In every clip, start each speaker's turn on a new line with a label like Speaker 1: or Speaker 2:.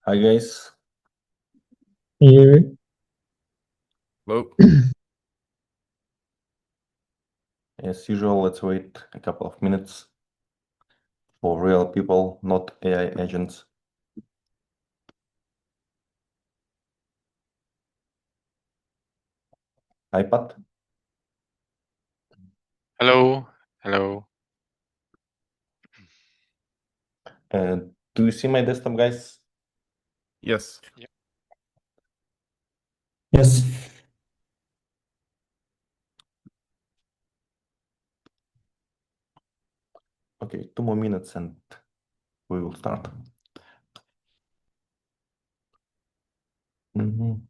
Speaker 1: Hi guys.
Speaker 2: Here,
Speaker 3: Hello.
Speaker 1: As usual, let's wait a couple of minutes for real people, not AI agents. Hi Pat.
Speaker 3: Hello. Hello.
Speaker 1: Do you see my desktop, guys?
Speaker 3: Yes.
Speaker 2: yes.
Speaker 1: Okay, 2 more minutes and we will start. Mhm.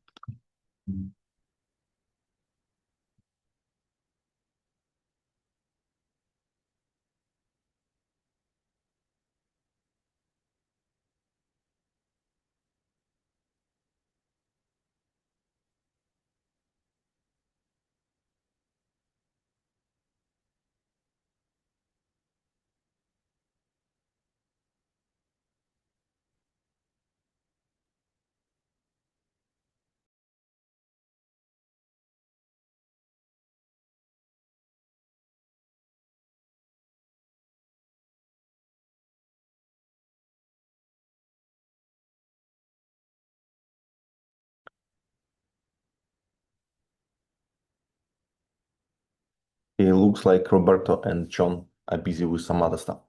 Speaker 1: It looks like Roberto and John are busy with some other stuff.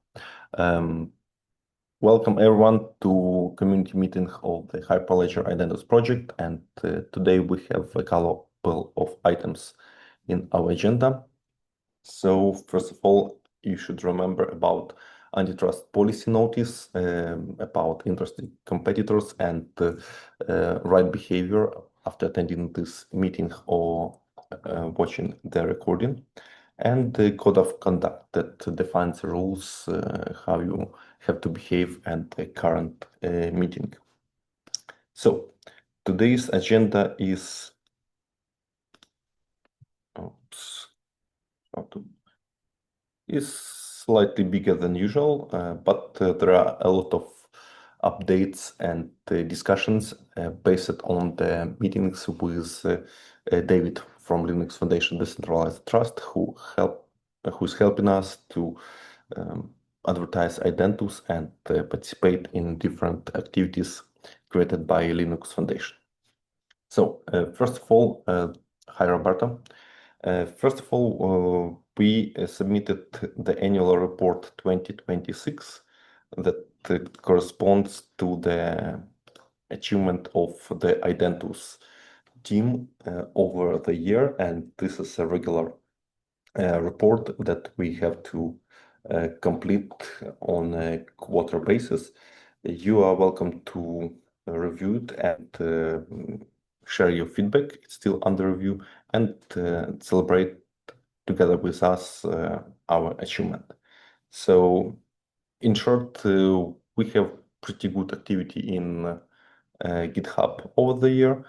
Speaker 1: Welcome everyone to community meeting of the Hyperledger Identus project, and today we have a couple of items in our agenda. So first of all, you should remember about antitrust policy notice, about interesting competitors and right behavior after attending this meeting or watching the recording, and the code of conduct that defines the rules how you have to behave at the current meeting. So today's agenda is is slightly bigger than usual, but there are a lot of updates and discussions based on the meetings with David from Linux Foundation Decentralized Trust, who's helping us to advertise Identus and participate in different activities created by Linux Foundation. So first of all, hi Roberto. First of all, we submitted the annual report 2026 that corresponds to the achievement of the Identus team over the year, and this is a regular report that we have to complete on a quarter basis. You are welcome to review it and share your feedback. It's still under review, and celebrate together with us our achievement. So, in short, we have pretty good activity in GitHub over the year.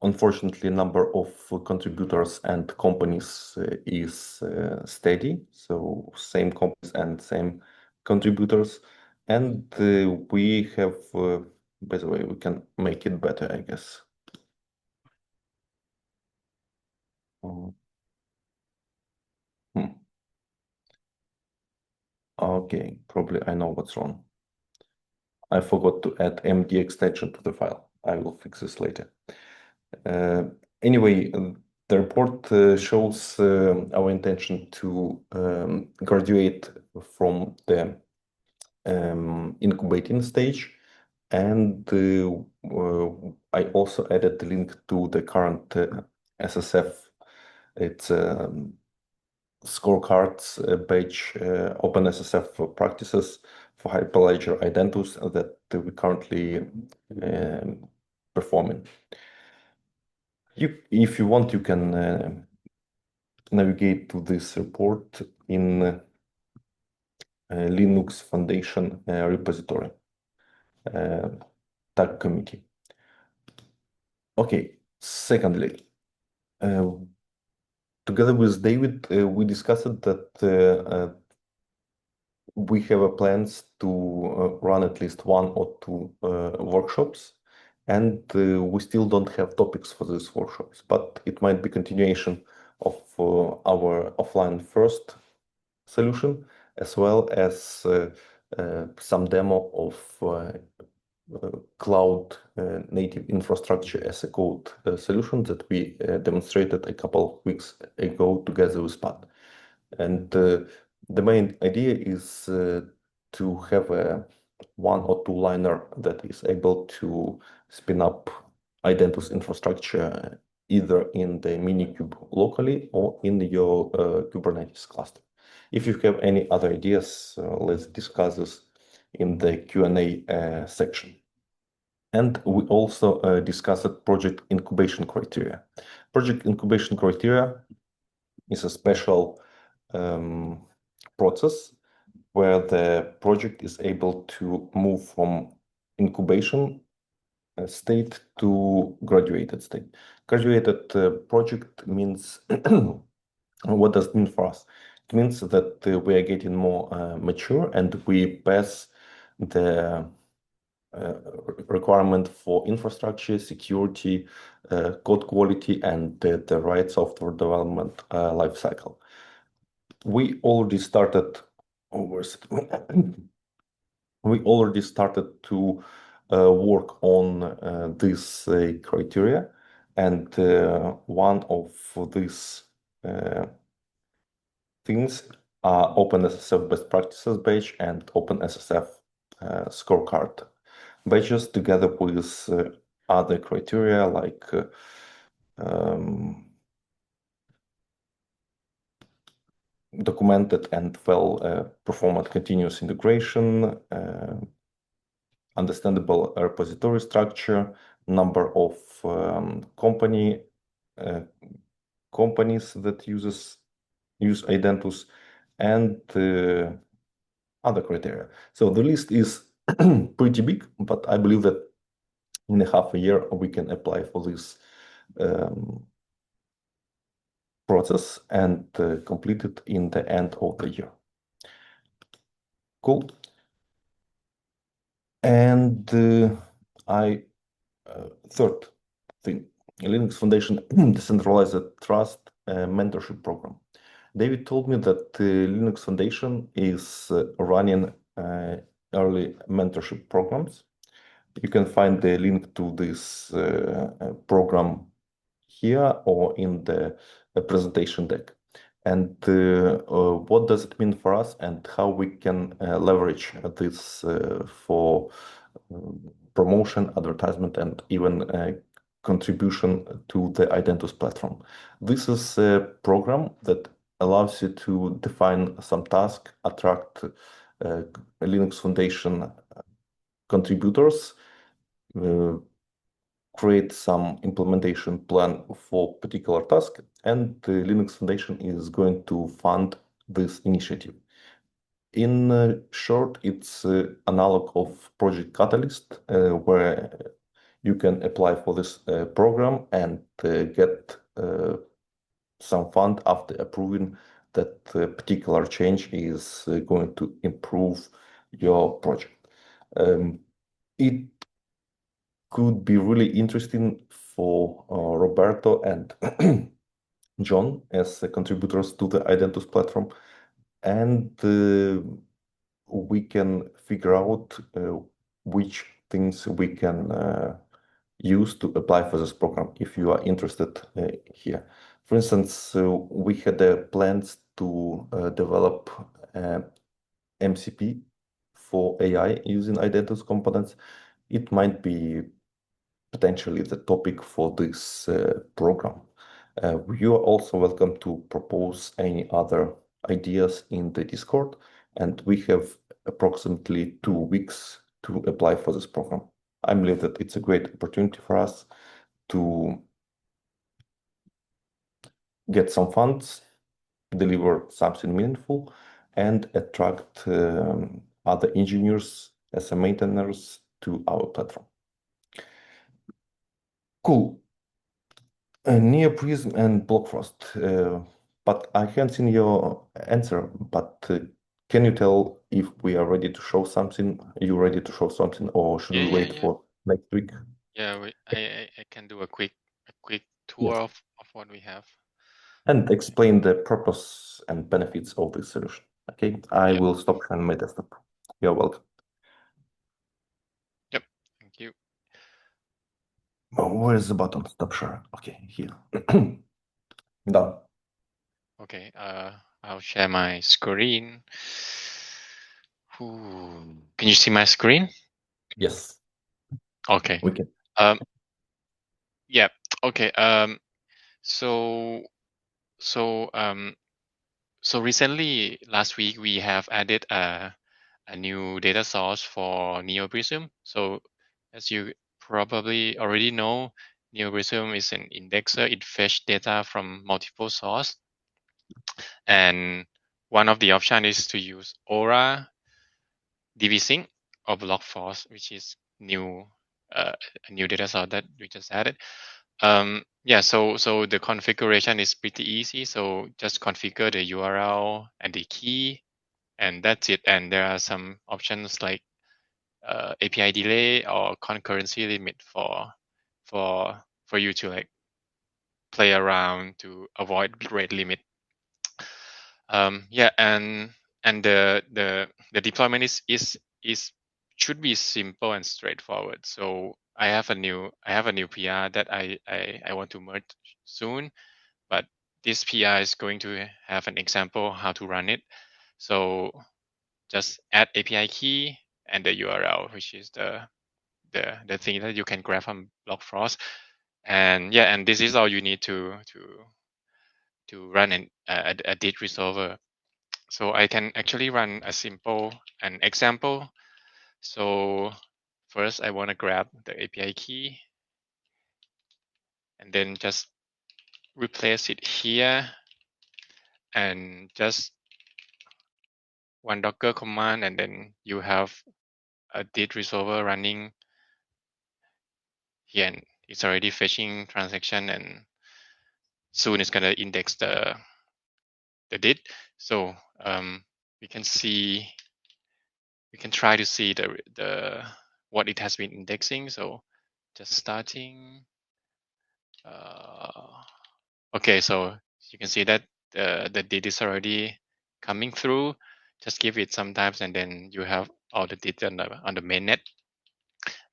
Speaker 1: Unfortunately, number of contributors and companies is steady, so same companies and same contributors. And we have, by the way, we can make it better, I guess. Hmm. Okay, probably I know what's wrong. I forgot to add MD extension to the file. I will fix this later. Anyway, the report shows our intention to graduate from the incubating stage, and I also added the link to the current SSF. It's scorecards page, OpenSSF practices for Hyperledger Identus that we're currently performing. If you want, you can navigate to this report in Linux Foundation repository, tag committee. Okay, secondly, together with David, we discussed that we have plans to run at least one or two workshops, and we still don't have topics for these workshops, but it might be continuation of our offline first solution, as well as some demo of cloud native infrastructure as a code solution that we demonstrated a couple of weeks ago together with Pat. And the main idea is to have a one or two liner that is able to spin up Identus infrastructure either in the Minikube locally or in your Kubernetes cluster. If you have any other ideas, let's discuss this in the Q&A section. And we also discussed project incubation criteria. Project incubation criteria is a special process where the project is able to move from incubation state to graduated state. Graduated project means what does it mean for us? It means that we are getting more mature and we pass the requirement for infrastructure, security, code quality, and the right software development lifecycle. We already started we already started to work on this criteria, and one of these things are OpenSSF best practices badge and OpenSSF scorecard badges, together with other criteria like documented and well-performed continuous integration, understandable repository structure, number of companies that use Identus, and other criteria. So the list is pretty big, but I believe that in a half a year we can apply for this process and complete it in the end of the year. Cool. And third thing, Linux Foundation Decentralized Trust Mentorship Program. David told me that Linux Foundation is running early mentorship programs. You can find the link to this program here or in the presentation deck. And what does it mean for us and how we can leverage this for promotion, advertisement, and even contribution to the Identus platform. This is a program that allows you to define some task, attract Linux Foundation contributors, create some implementation plan for particular task, and the Linux Foundation is going to fund this initiative. In short, it's analog of Project Catalyst, where you can apply for this program and get some fund after approving that particular change is going to improve your project. It could be really interesting for Roberto and John as contributors to the Identus platform, and we can figure out which things we can use to apply for this program if you are interested here. For instance, we had plans to develop MCP for AI using Identus components. It might be potentially the topic for this program. You are also welcome to propose any other ideas in the Discord, and we have approximately 2 weeks to apply for this program. I believe that it's a great opportunity for us to get some funds, deliver something meaningful, and attract other engineers as a maintainers to our platform. Cool. Neoprism and Blockfrost. But I haven't seen your answer, but Can you tell if we are ready to show something? Are you ready to show something, or should we
Speaker 3: Yeah,
Speaker 1: wait
Speaker 3: yeah.
Speaker 1: for next week?
Speaker 3: Yeah, I can do a quick tour
Speaker 1: Yes.
Speaker 3: of what we have.
Speaker 1: And explain the purpose and benefits of this solution. Okay, I
Speaker 3: Yep.
Speaker 1: will stop sharing my desktop. You're welcome.
Speaker 3: Yep. Thank you.
Speaker 1: Oh, where's the button? Stop share. Okay, here. Done.
Speaker 3: Okay, I'll share my screen. Can you see my screen?
Speaker 1: Yes,
Speaker 3: Okay.
Speaker 1: we can.
Speaker 3: Um, yeah. Okay. So so um so recently last week we have added a new data source for NeoPrism. So as you probably already know, NeoPrism is an indexer. It fetch data from multiple sources, and one of the options is to use Aura, DBSync, or BlockForce, which is a new data source that we just added. Yeah, so the configuration is pretty easy. So just configure the URL and the key, and that's it. And there are some options like API delay or concurrency limit for you to like play around to avoid rate limit. Yeah, and the deployment is should be simple and straightforward. So I have a new PR that I want to merge soon, but this PR is going to have an example how to run it. So just add API key and the URL, which is the thing that you can grab from BlockFrost. And yeah, and this is all you need to run a date resolver. So I can actually run an example. So first I want to grab the API key and then just replace it here and just one Docker command, and then you have a date resolver running here, and it's already fetching transaction, and soon it's gonna index the date. So we can see we can try to see the what it has been indexing. So just starting. Okay, so you can see that the date is already coming through. Just give it some time, and then you have all the data on the mainnet.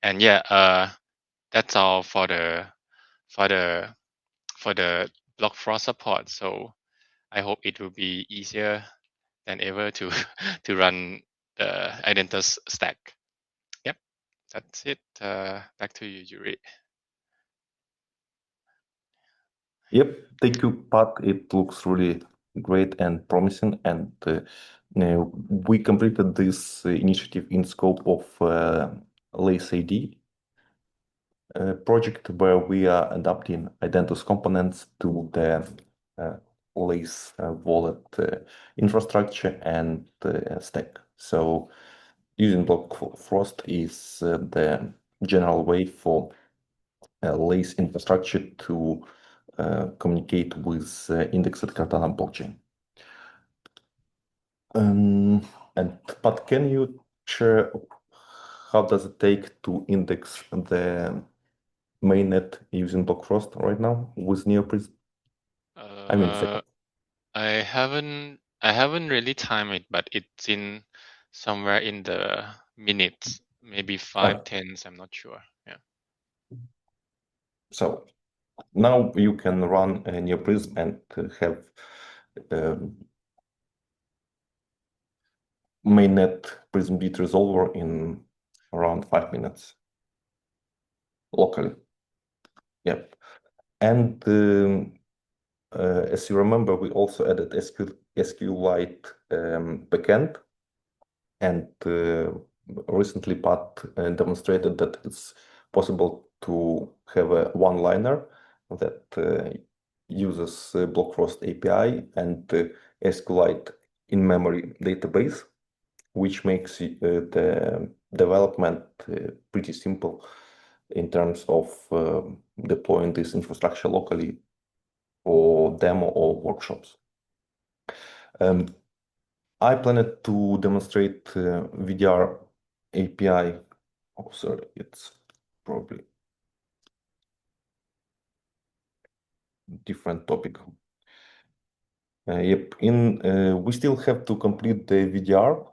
Speaker 3: And yeah, that's all for for the for the block fraud support. So I hope it will be easier than ever to to run the Identus stack. Yep, that's it. Back to you, Yuri.
Speaker 1: Yep, thank you, Pat. It looks really great and promising. And we completed this initiative in scope of Lace AD project where we are adapting Identus components to the Lace wallet infrastructure and stack. So using Block Frost is the general way for Lace infrastructure to communicate with indexed Cardano blockchain. But can you share how does it take to index the mainnet using BlockFrost right now with NeoPrism? I mean,
Speaker 3: Uh, I haven't really timed it, but it's in somewhere in the minutes, maybe
Speaker 1: ah,
Speaker 3: 5, 10. I'm not sure. Yeah.
Speaker 1: so now you can run a NeoPrism and have um, mainnet Prism bit resolver in around 5 minutes locally. Yep. And as you remember, we also added SQLite backend, and recently Pat demonstrated that it's possible to have a one-liner that uses BlockFrost API and SQLite in-memory database, which makes the development pretty simple in terms of deploying this infrastructure locally for demo or workshops. I planned to demonstrate VDR API. Oh, sorry, it's probably different topic. Yep, we still have to complete the VDR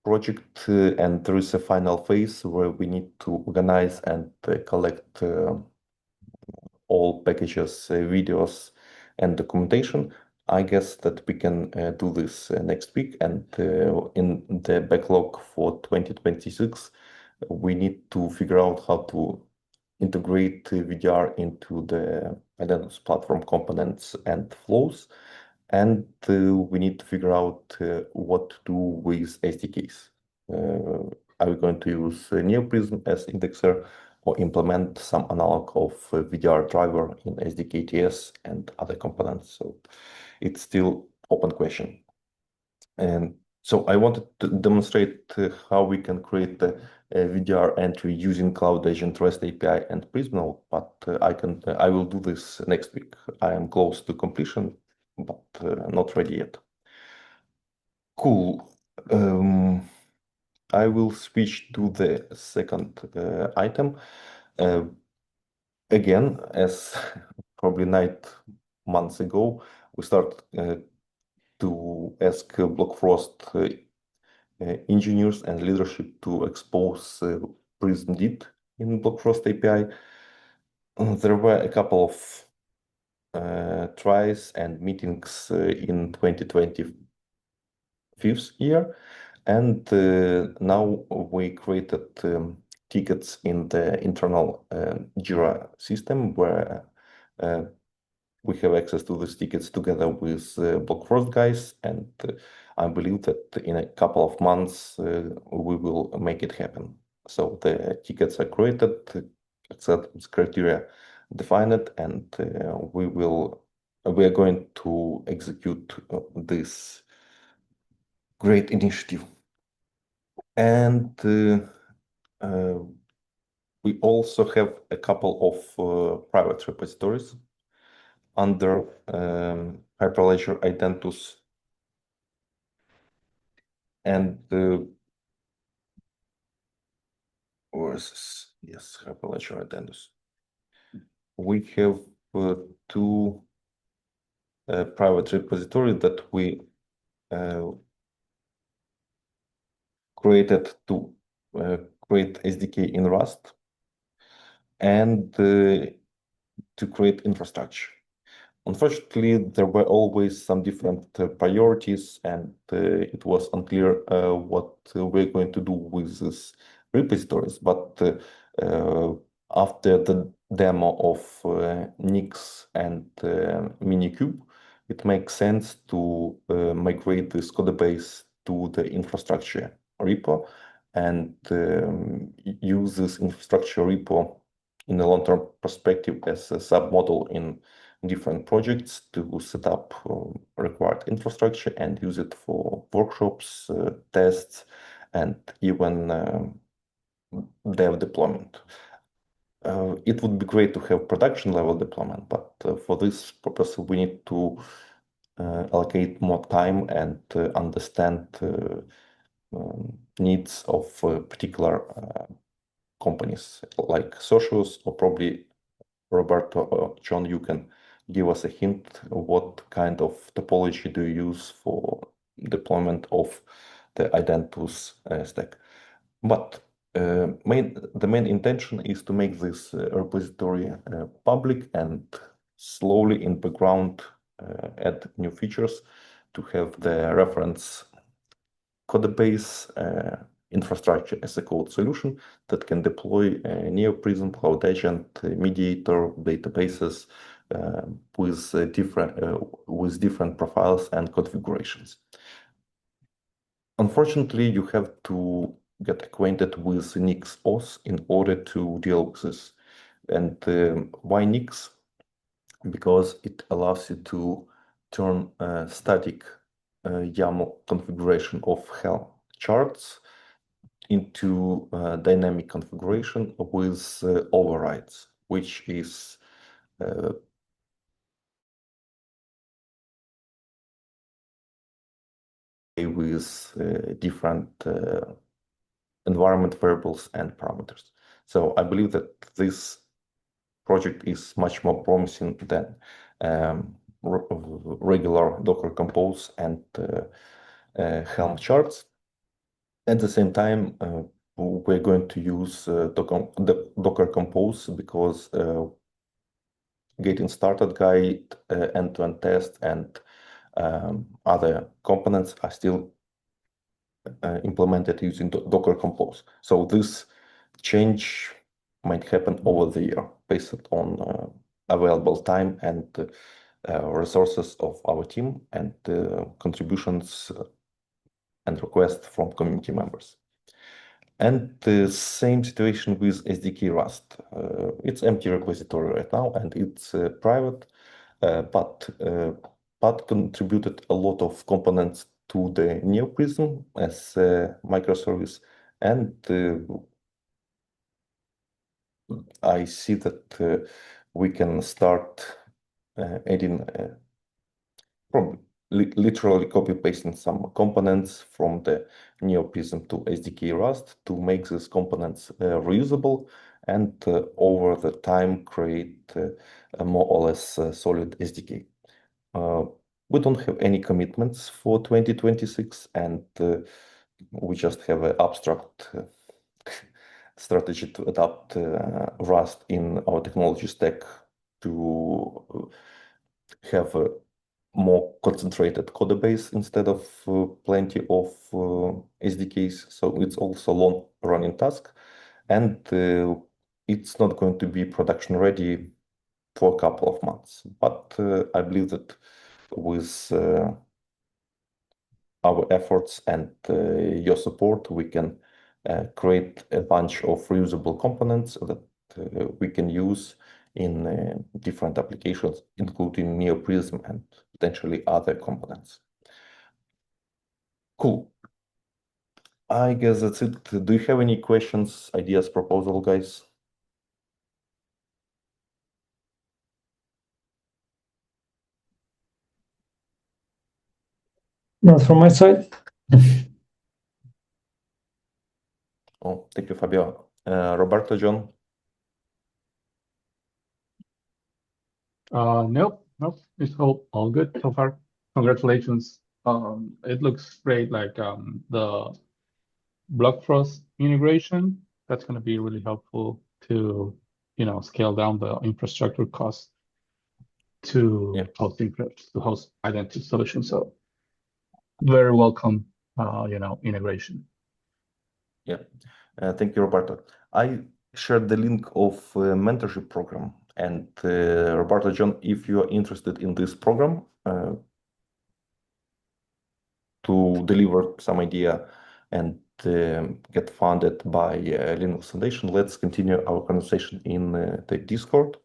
Speaker 1: project, and there is a final phase where we need to organize and collect all packages, videos, and documentation. I guess that we can do this next week, and in the backlog for 2026, we need to figure out how to integrate VDR into the Identus platform components and flows, and we need to figure out what to do with SDKs. Are we going to use NeoPrism as indexer or implement some analog of VDR driver in SDKTS and other components? So it's still open question. And so I wanted to demonstrate how we can create the VDR entry using Cloud Agent REST API and Prism, but I will do this next week. I am close to completion, but not ready yet. Cool. I will switch to the second item. Again, as probably 9 months ago, we start to ask Blockfrost engineers and leadership to expose Prism DIT in Blockfrost API. There were a couple of tries and meetings in 2025 year, and now we created tickets in the internal Jira system where we have access to these tickets together with Blockfrost guys, and I believe that in a couple of months we will make it happen. So the tickets are created, acceptance criteria defined, and we are going to execute this great initiative. And we also have a couple of private repositories under Hyperledger Identus, and where is this? Yes, Hyperledger Identus. We have two private repositories that we created to create SDK in Rust and to create infrastructure. Unfortunately, there were always some different priorities, and it was unclear what we're going to do with these repositories. But after the demo of Nix and Minikube, it makes sense to migrate this code base to the infrastructure repo and use this infrastructure repo in a long-term perspective as a submodel in different projects to set up required infrastructure and use it for workshops, tests, and even dev deployment. It would be great to have production level deployment, but for this purpose, we need to allocate more time and understand needs of particular companies like Socios, or probably Roberto or John, you can give us a hint what kind of topology do you use for deployment of the Identus stack. But the main intention is to make this repository public and slowly in background add new features to have the reference code base infrastructure as a code solution that can deploy NeoPrism, Cloud Agent, Mediator databases with different profiles and configurations. Unfortunately, you have to get acquainted with Nix OS in order to deal with this. And why Nix? Because it allows you to turn static YAML configuration of Helm charts into dynamic configuration with overrides, which is with different environment variables and parameters. So I believe that this project is much more promising than regular Docker Compose and Helm charts. At the same time, we're going to use Docker Compose because getting started guide, end-to-end test, and other components are still implemented using Docker Compose. So this change might happen over the year based on available time and resources of our team and contributions and requests from community members. And the same situation with SDK Rust. It's empty repository right now and it's private, but contributed a lot of components to the NeoPrism as a microservice, and I see that we can start adding from literally copy pasting some components from the NeoPrism to SDK Rust to make these components reusable and over the time create a more or less solid SDK. We don't have any commitments for 2026, and we just have an abstract strategy to adopt Rust in our technology stack to have a more concentrated code base instead of plenty of SDKs. So it's also a long running task, and it's not going to be production ready for a couple of months. But I believe that with our efforts and your support, we can create a bunch of reusable components that we can use in different applications, including NeoPrism and potentially other components. Cool. I guess that's it. Do you have any questions, ideas, proposal, guys?
Speaker 2: Not from my side.
Speaker 1: Oh, thank you, Fabio. Roberto, John?
Speaker 4: Nope. It's all good so far. Congratulations. It looks great, like the block frost integration. That's going to be really helpful to scale down the infrastructure cost to host Identus solution. So very welcome, integration.
Speaker 1: Yeah. Thank you, Roberto. I shared the link of mentorship program, and Roberto, John, if you are interested in this program to deliver some idea and get funded by Linux Foundation, let's continue our conversation in the Discord,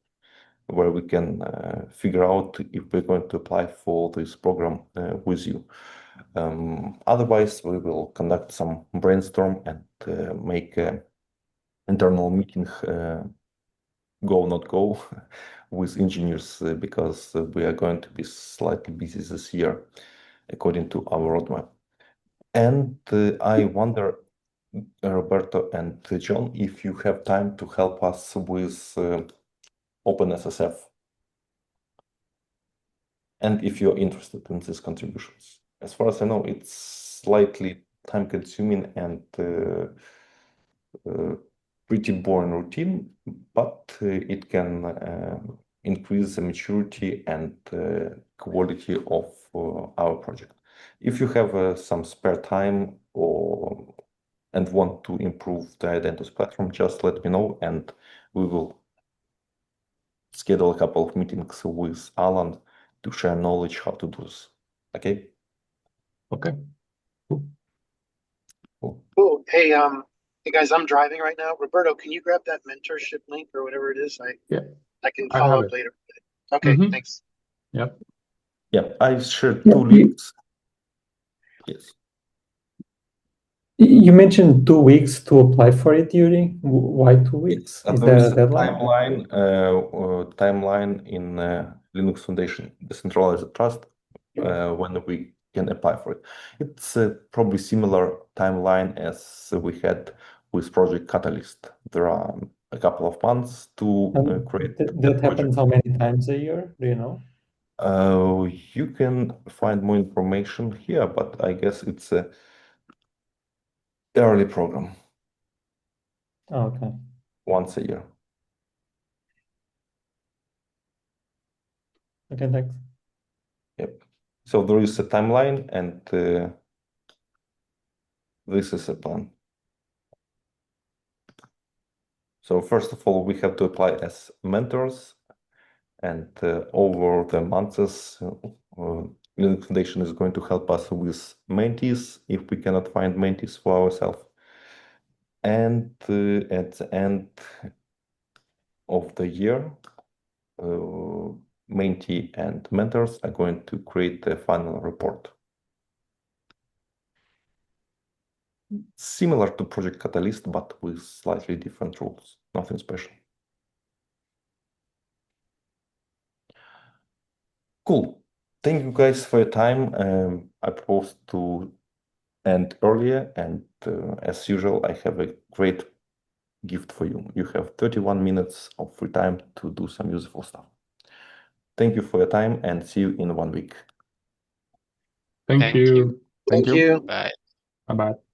Speaker 1: where we can figure out if we're going to apply for this program with you. Otherwise, we will conduct some brainstorm and make an internal meeting, go not go, with engineers because we are going to be slightly busy this year according to our roadmap. And I wonder, Roberto and John, if you have time to help us with OpenSSF, and if you're interested in these contributions. As far as I know, it's slightly time-consuming and pretty boring routine, but it can increase the maturity and quality of our project. If you have some spare time and want to improve the Identus platform, just let me know, and we will schedule a couple of meetings with Alan to share knowledge how to do this. Okay?
Speaker 4: Okay. Cool.
Speaker 5: Cool. Hey, guys, I'm driving right now. Roberto, can you grab that mentorship link or whatever it is? I can follow up later. Okay, thanks.
Speaker 4: Yep.
Speaker 1: Yeah, I shared two links. Yes.
Speaker 2: You mentioned 2 weeks to apply for it, Yuri. Why 2 weeks? Is there a deadline?
Speaker 1: Timeline in Linux Foundation Decentralized Trust when we can apply for it. It's probably similar timeline as we had with Project Catalyst. There are a couple of months to create
Speaker 2: that happens how many times a year? Do you know?
Speaker 1: You can find more information here, but I guess it's a early program.
Speaker 2: Oh, okay.
Speaker 1: Once a year.
Speaker 2: Okay, thanks.
Speaker 1: Yep. So there is a timeline, and this is a plan. So first of all, we have to apply as mentors, and over the months, Linux Foundation is going to help us with mentees if we cannot find mentees for ourselves. And at the end of the year, mentee and mentors are going to create a final report. Similar to Project Catalyst, but with slightly different rules. Nothing special. Cool. Thank you guys for your time. I proposed to end earlier, and as usual, I have a great gift for you. You have 31 minutes of free time to do some useful stuff. Thank you for your time, and see you in 1 week.
Speaker 4: Thank you.
Speaker 5: Thank you.
Speaker 3: Bye.
Speaker 4: Bye-bye.